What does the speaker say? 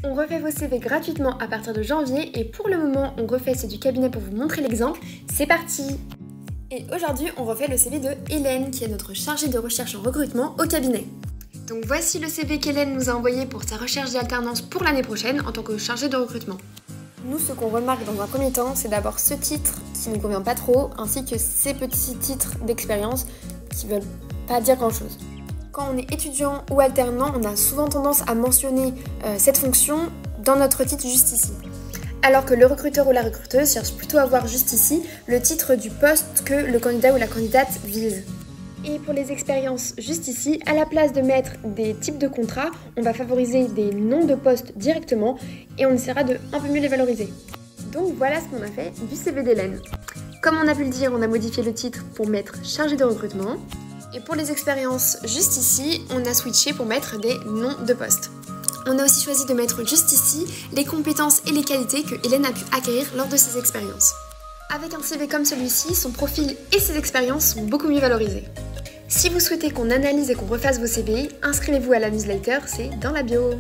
On refait vos CV gratuitement à partir de janvier et pour le moment, on refait ceux du cabinet pour vous montrer l'exemple. C'est parti! Et aujourd'hui, on refait le CV de Hélène, qui est notre chargée de recherche en recrutement au cabinet. Donc voici le CV qu'Hélène nous a envoyé pour sa recherche d'alternance pour l'année prochaine en tant que chargée de recrutement. Nous, ce qu'on remarque dans un premier temps, c'est d'abord ce titre qui ne nous convient pas trop, ainsi que ces petits titres d'expérience qui veulent pas dire grand-chose. Quand on est étudiant ou alternant, on a souvent tendance à mentionner cette fonction dans notre titre juste ici. Alors que le recruteur ou la recruteuse cherche plutôt à voir juste ici le titre du poste que le candidat ou la candidate vise. Et pour les expériences juste ici, à la place de mettre des types de contrats, on va favoriser des noms de postes directement et on essaiera de un peu mieux les valoriser. Donc voilà ce qu'on a fait du CV d'Hélène. Comme on a pu le dire, on a modifié le titre pour mettre chargé de recrutement. Et pour les expériences juste ici, on a switché pour mettre des noms de postes. On a aussi choisi de mettre juste ici les compétences et les qualités que Hélène a pu acquérir lors de ses expériences. Avec un CV comme celui-ci, son profil et ses expériences sont beaucoup mieux valorisés. Si vous souhaitez qu'on analyse et qu'on refasse vos CV, inscrivez-vous à la newsletter, c'est dans la bio.